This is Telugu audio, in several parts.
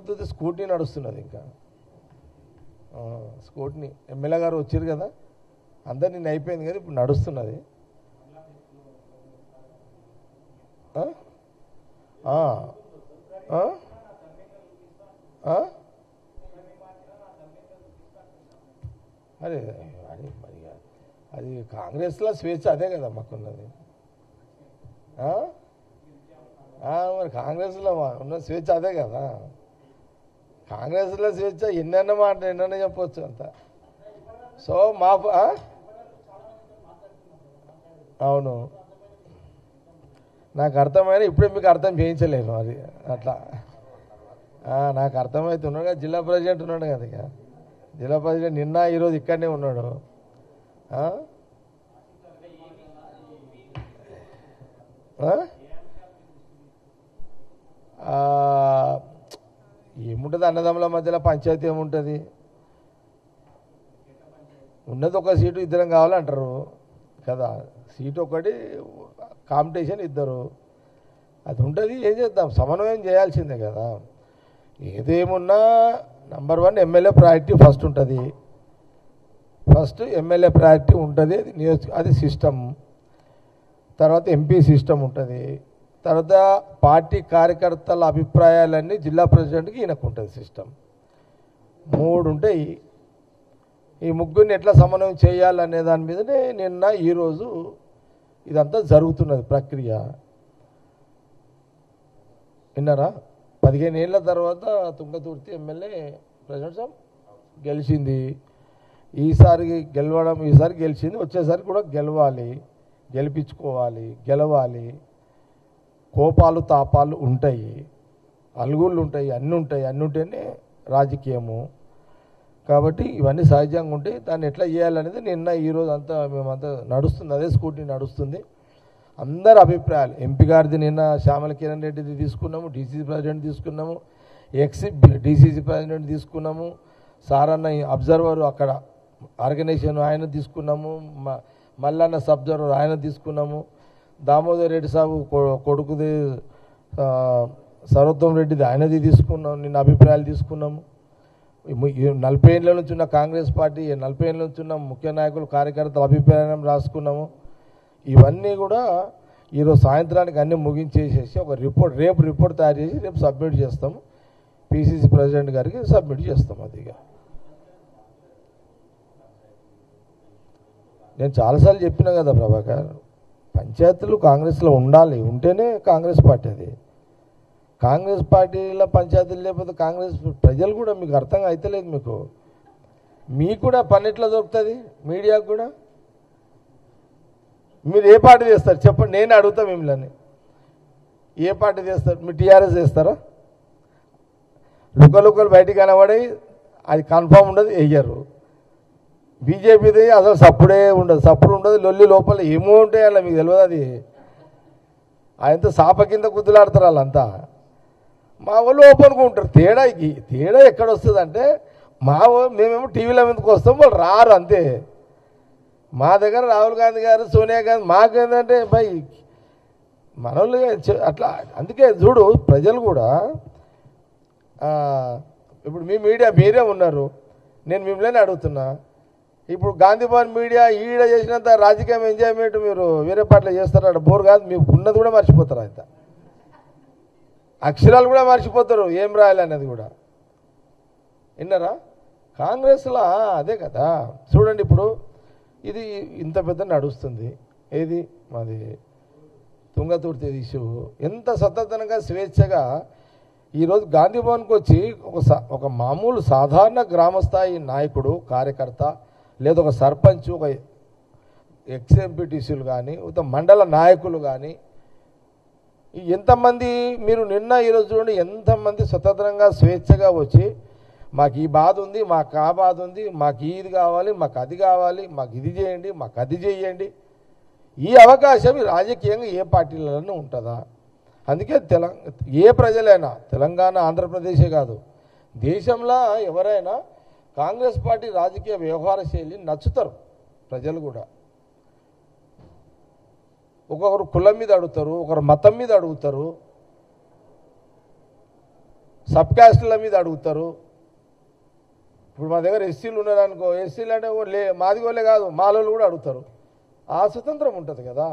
తుంగతుర్తి స్కూటీ నడుస్తున్నది ఇంకా స్కూటీని ఎమ్మెల్యే గారు వచ్చారు కదా అందరు నిన్న అయిపోయింది కదా ఇప్పుడు నడుస్తున్నది అరే అది మరి అది కాంగ్రెస్లో స్వేచ్ఛ అదే కదా మాకున్నది మరి కాంగ్రెస్లో ఉన్న స్వేచ్ఛ అదే కదా కాంగ్రెస్లో స్వేచ్ఛ ఎన్నెన్న మాట ఎన్నెన్న చెప్పవచ్చు అంత సో మా అవును నాకు అర్థమైన ఇప్పుడే మీకు అర్థం చేయించలేను అది అట్లా నాకు అర్థమైతే ఉన్నాడు కదా జిల్లా ప్రెసిడెంట్ ఉన్నాడు కదా ఇక జిల్లా ప్రెసిడెంట్ నిన్న ఈరోజు ఇక్కడనే ఉన్నాడు ఏముంటుంది అన్నదమ్ముల మధ్యలో పంచాయతీ ఏముంటుంది ఉన్నది ఒక సీటు ఇద్దరం కావాలంటారు కదా సీటు ఒకటి కాంపిటీషన్ ఇద్దరు అది ఉంటుంది ఏం చేద్దాం సమన్వయం చేయాల్సిందే కదా ఏదేమున్నా నంబర్ 1 ఎమ్మెల్యే ప్రయారిటీ ఫస్ట్ ఉంటుంది ఫస్ట్ ఎమ్మెల్యే ప్రయారిటీ ఉంటుంది అది సిస్టమ్ తర్వాత ఎంపీ సిస్టమ్ ఉంటుంది తర్వాత పార్టీ కార్యకర్తల అభిప్రాయాలన్నీ జిల్లా ప్రెసిడెంట్కి ఈయనకు ఉంటుంది సిస్టమ్ 3 ఉంటాయి ఈ ముగ్గురిని ఎట్లా సమన్వయం చేయాలనే దాని మీదనే నిన్న ఈరోజు ఇదంతా జరుగుతున్నది ప్రక్రియ విన్నారా 15 ఏళ్ళ తర్వాత తుంగతుర్తి ఎమ్మెల్యే ప్రెసిడెంట్ సాబ్ గెలిచింది ఈసారి గెలిచింది వచ్చేసరికి కూడా గెలవాలి కోపాలు తాపాలు ఉంటాయి అలుగుళ్ళు ఉంటాయి అన్నీ ఉంటేనే రాజకీయము కాబట్టి ఇవన్నీ సహజంగా ఉంటాయి దాన్ని ఎట్లా చేయాలనేది నిన్న ఈరోజు అంతా మేమంతా నడుస్తుంది అదే స్కూటీ నడుస్తుంది అందరు అభిప్రాయాలు ఎంపీ గారిది నిన్న శ్యామల కిరణ్ రెడ్డిది తీసుకున్నాము డీసీసీ ప్రెసిడెంట్ తీసుకున్నాము డీసీసీ ప్రెసిడెంట్ తీసుకున్నాము సారన్న అబ్జర్వర్ అక్కడ ఆర్గనైజేషన్ ఆయన తీసుకున్నాము మల్లన్న సబ్జర్వర్ ఆయన తీసుకున్నాము దామోదర్ రెడ్డి సాబు కొడుకుది సరోత్తం రెడ్డిది ఆయనది తీసుకున్నాము నిన్న అభిప్రాయాలు తీసుకున్నాము 40 ఏళ్ళ నుంచి ఉన్న కాంగ్రెస్ పార్టీ 40 ఏళ్ళ నుంచి ఉన్న ముఖ్య నాయకులు కార్యకర్తల అభిప్రాయం రాసుకున్నాము ఇవన్నీ కూడా ఈరోజు సాయంత్రానికి అన్నీ ముగించేసేసి ఒక రేపు రిపోర్ట్ తయారు చేసి రేపు సబ్మిట్ చేస్తాము పిసిసి ప్రెసిడెంట్ గారికి సబ్మిట్ చేస్తాం అదిగా నేను చాలాసార్లు చెప్పినా కదా ప్రభాకర్ పంచాయతీలు కాంగ్రెస్లో ఉంటేనే కాంగ్రెస్ పార్టీ అది కాంగ్రెస్ పార్టీలో పంచాయతీలు లేకపోతే కాంగ్రెస్ ప్రజలు కూడా మీకు అర్థం అవుతలేదు మీకు కూడా పని ఎట్లా దొరుకుతుంది మీడియాకు కూడా మీరు ఏ పార్టీ చేస్తారు చెప్పండి నేను అడుగుతా మిమ్మల్ని ఏ పార్టీ చేస్తారు మీరు టీఆర్ఎస్ చేస్తారా లుకలు బయటికి కనబడి అది కన్ఫామ్ ఉండదు వేయరు బీజేపీది అసలు సప్పుడు ఉండదు లొల్లి లోపల ఏమో ఉంటాయి అలా మీకు తెలియదు అది ఆయనతో సాప కింద కుద్దులాడతారు వాళ్ళంతా మా వాళ్ళు ఓపెన్గా ఉంటారు తేడా ఎక్కడ వస్తుందంటే మేమేమో టీవీలో ఎందుకు వస్తాం వాళ్ళు రారు అంతే మా దగ్గర రాహుల్ గాంధీ గారు సోనియా గాంధీ మాకేంటంటే భయ్ మనోళ్ళు అట్లా అందుకే చూడు ప్రజలు కూడా ఇప్పుడు మీ మీడియా మీరే ఉన్నారు నేను మిమ్మల్ని అడుగుతున్నా ఇప్పుడు గాంధీ భవన్ మీడియా ఈడ చేసినంత రాజకీయం ఎంజాయ్మెంట్ మీరు వేరే పార్టీలో చేస్తారా బోర్ కాదు మీకు ఉన్నది కూడా మర్చిపోతారు అంత అక్షరాలు కూడా మర్చిపోతారు ఏం రాయాలనేది కూడా విన్నారా కాంగ్రెస్లో అదే కదా చూడండి ఇప్పుడు ఇది ఇంత పెద్ద నడుస్తుంది ఏది మాది తుంగతుర్తి ఇష్యూ ఎంత సతతంగా స్వేచ్ఛగా ఈరోజు గాంధీ భవన్కి వచ్చి ఒక మామూలు సాధారణ గ్రామస్థాయి నాయకుడు కార్యకర్త లేదా ఒక సర్పంచ్ ఒక ఎక్స్ఎంపీటీసీలు కానీ ఒక మండల నాయకులు కానీ ఎంతమంది మీరు నిన్న ఈరోజు చూడండి ఎంతమంది స్వతంత్రంగా స్వేచ్ఛగా వచ్చి మాకు ఈ బాధ ఉంది మాకు ఆ బాధ ఉంది మాకు ఇది కావాలి మాకు అది కావాలి మాకు ఇది చేయండి మాకు అది చేయండి ఈ అవకాశం రాజకీయంగా ఏ పార్టీలలోనూ ఉంటుందా అందుకే ఏ ప్రజలైనా తెలంగాణ ఆంధ్రప్రదేశే కాదు దేశంలో ఎవరైనా కాంగ్రెస్ పార్టీ రాజకీయ వ్యవహార శైలి నచ్చుతారు ప్రజలు కూడా ఒకరు కులం మీద అడుగుతారు ఒకరు మతం మీద అడుగుతారు సబ్ క్యాస్టుల మీద అడుగుతారు. ఇప్పుడు మా దగ్గర ఎస్సీలు ఉన్నారనుకో, ఎస్సీలు అంటే మాది వాళ్ళే కాదు, మాలోళ్ళు కూడా అడుగుతారు. ఆ స్వతంత్రం ఉంటుంది కదా.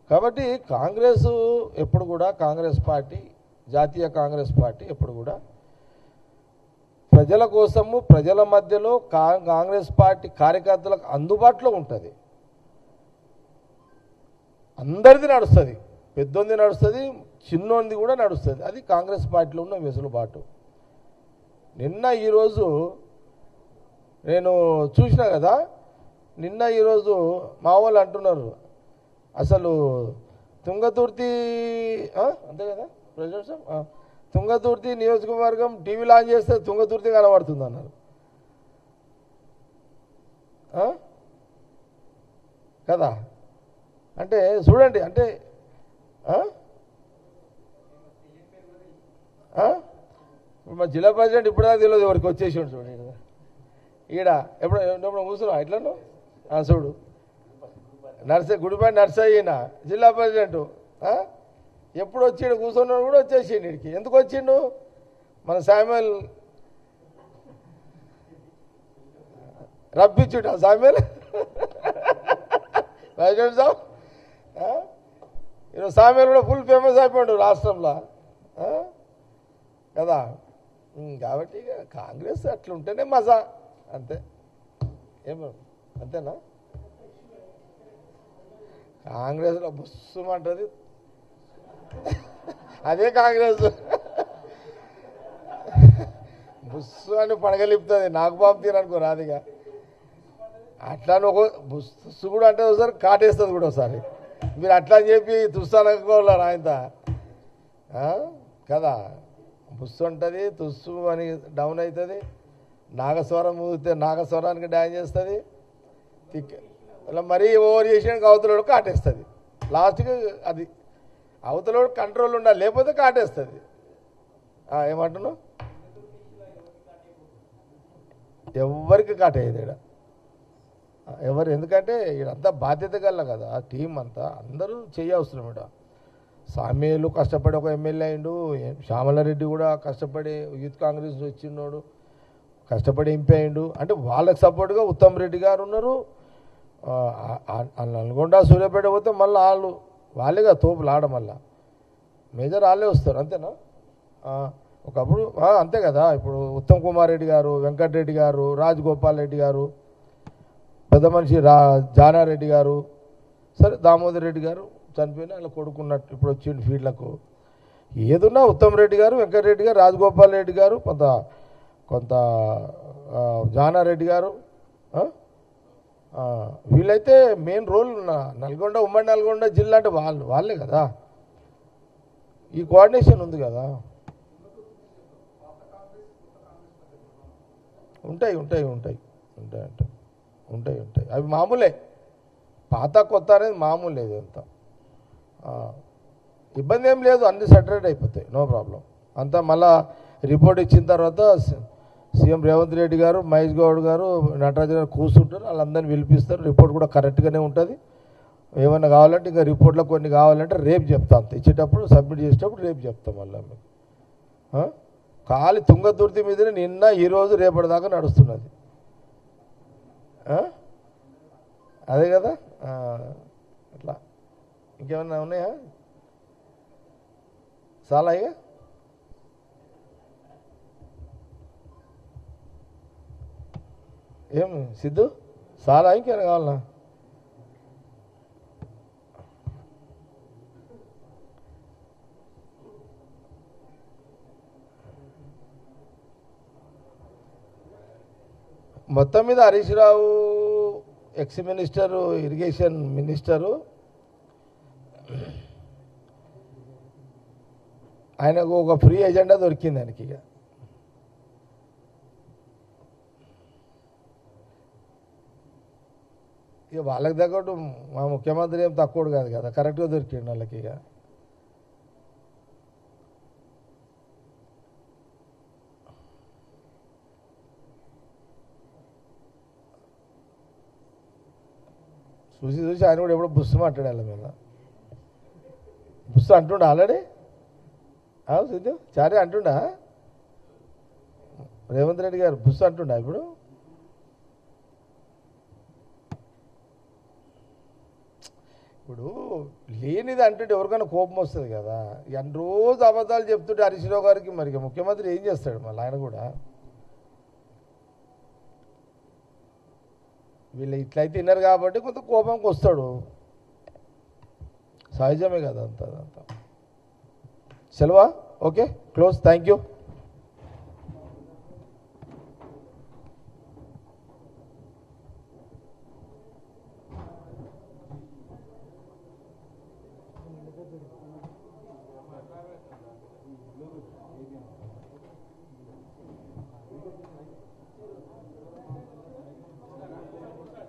కాబట్టి కాంగ్రెస్ ఎప్పుడు కూడా, కాంగ్రెస్ పార్టీ, జాతీయ కాంగ్రెస్ పార్టీ ఎప్పుడు కూడా ప్రజల కోసము, ప్రజల మధ్యలో కాంగ్రెస్ పార్టీ కార్యకర్తలకు అందుబాటులో ఉంటుంది. అందరిది నడుస్తుంది, పెద్దోంది నడుస్తుంది, చిన్నోంది కూడా నడుస్తుంది. అది కాంగ్రెస్ పార్టీలో ఉన్న వెసులుబాటు. నిన్న ఈరోజు నేను చూసినా కదా, నిన్న ఈరోజు మా వాళ్ళు అంటున్నారు అసలు తుంగతుర్తి అంతే కదా ప్రెసిడెంట్ సార్, తుంగతుర్తి నియోజకవర్గం టీవీ లాంచ్ చేస్తే తుంగతుర్తి కనబడుతుంది అన్నారు కదా. అంటే చూడండి, అంటే మా జిల్లా ప్రెసిడెంట్ ఇప్పుడుదా తెలియదు, ఎవరికి వచ్చేసి చూడండి ఈడ ఎప్పుడు కూర్చున్నావు ఇట్లా చూడు, గుడిపై నర్సయ్యన జిల్లా ప్రెసిడెంట్ ఎప్పుడు వచ్చిండు, కూర్చున్నాడు కూడా వచ్చేసిండు ఇక్కడికి. ఎందుకు వచ్చిండు? మన శామ్యుల్ రప్పించుట, శామ్యుల్ ప్రెసిడెంట్ సాబ్ ఈరోజు శామ్యుల్ కూడా ఫుల్ ఫేమస్ అయిపోయాడు రాష్ట్రంలో కదా. కాబట్టి కాంగ్రెస్ అట్లుంటేనే మజా, అంతే. ఏమో అంతేనా? కాంగ్రెస్లో బుస్సుమంటుంది, అదే కాంగ్రెస్ బుస్సు అని పడగలిపుతుంది. నాకు బాబు తీరనుకో రాదిగా. అట్లా ఒక బుస్సు కూడా అంటే ఒకసారి కాటేస్తుంది కూడా ఒకసారి. మీరు అట్లా అని చెప్పి తుస్సానుకోవాలి ఆయన కదా. బుస్సు ఉంటుంది, తుస్సు అని డౌన్ అవుతుంది. నాగస్వరం ఊగితే నాగస్వరానికి డ్యాన్స్ చేస్తుంది. అలా మరీ ఓవర్ చేసినాక అవతలోడు కాటేస్తుంది. లాస్ట్కి అది అవతలోడు కంట్రోల్ ఉండాలి, లేకపోతే కాటేస్తుంది. ఏమంటున్నావు? ఎవరికి కాటేయదు ఇక్కడ ఎవరు, ఎందుకంటే ఇదంతా బాధ్యత గల కదా టీం అంతా, అందరూ చేయవసరం ఇక్కడ. సామేలు కష్టపడి ఒక ఎమ్మెల్యే అయిండు, శ్యామలారెడ్డి కూడా కష్టపడి యూత్ కాంగ్రెస్ వచ్చినోడు కష్టపడి ఎంపీ అయిండు. అంటే వాళ్ళకి సపోర్ట్గా ఉత్తమ్ రెడ్డి గారు ఉన్నారు. నల్గొండ సూర్యాపేట పోతే మళ్ళీ వాళ్ళేగా తోపులు ఆడ, మళ్ళా మేజర్ వాళ్ళే వస్తారు, అంతేనా? ఒకప్పుడు అంతే కదా. ఇప్పుడు ఉత్తమ్ కుమార్ రెడ్డి గారు, వెంకటరెడ్డి గారు, రాజగోపాల్ రెడ్డి గారు, పెద్ద మనిషి జానారెడ్డి గారు, సరే దామోదర్ రెడ్డి గారు చనిపోయినా అలా కొడుకున్నట్టు ఇప్పుడు వచ్చిండు ఫీల్డ్లకు. ఏదున్నా ఉత్తమ్ రెడ్డి గారు, వెంకటరెడ్డి గారు, రాజగోపాల్ రెడ్డి గారు, కొంత జానారెడ్డి గారు, వీళ్ళైతే మెయిన్ రోల్ నల్గొండ, ఉమ్మడి నల్గొండ జిల్లా అంటే వాళ్ళే కదా. ఈ కోఆర్డినేషన్ ఉంది కదా. ఉంటాయి ఉంటాయి ఉంటాయి ఉంటాయి ఉంటాయి ఉంటాయి అవి మామూలే. పాత కొత్త అనేది మామూలు లేదు, అంతా ఇబ్బంది ఏం లేదు, అన్ని సెటరేట్ అయిపోతాయి, నో ప్రాబ్లం. అంతా మళ్ళా రిపోర్ట్ ఇచ్చిన తర్వాత సీఎం రేవంత్ రెడ్డి గారు, మహేష్ గౌడ్ గారు, నటరాజు గారు కూర్చుంటారు, వాళ్ళందరినీ పిలిపిస్తారు. రిపోర్ట్ కూడా కరెక్ట్గానే ఉంటుంది. ఏమన్నా కావాలంటే ఇంకా రిపోర్ట్లో కొన్ని కావాలంటే రేపు చెప్తాం, అంత ఇచ్చేటప్పుడు సబ్మిట్ చేసేటప్పుడు రేపు చెప్తాం. మళ్ళీ మీకు ఖాళీ తుంగతుర్తి మీదనే నిన్న ఈరోజు రేపటిదాకా నడుస్తున్నది, అదే కదా. అట్లా ఇంకేమన్నా ఉన్నాయా? చాలా ఇక ఏం సిద్ధు చాలా ఇంకేమైనా కావాలన్నా? మొత్తం మీద Harish Rao X minister, irrigation minister, ఆయనకు ఒక ఫ్రీ ఎజెండా దొరికింది ఆయనకి. ఇక వాళ్ళకి తగ్గట్టు మా ముఖ్యమంత్రి ఏం తక్కువ కాదు కదా, కరెక్ట్గా దొరికింది వాళ్ళకి. ఇక చూసి ఆయన కూడా ఎప్పుడో బుస్సు మాట్లాడాలి మీద, బుస్సు అంటుండే ఆల్రెడీ సిద్ధు చారే అంటుండా రేవంత్ రెడ్డి గారు బుస్ అంటుండా ఇప్పుడు ఇప్పుడు లేనిది అంటుంటే ఎవరికైనా కోపం వస్తుంది కదా ఎన్ని రోజు అబద్ధాలు చెప్తుంటే హరీష్ రావు గారికి మరి ముఖ్యమంత్రి ఏం చేస్తాడు మళ్ళీ ఆయన కూడా వీళ్ళు ఇట్లయితే విన్నారు కాబట్టి కొంత కోపంకి వస్తాడు సహజమే కదా అంతా సెలవా ఓకే క్లోజ్ థ్యాంక్ యూ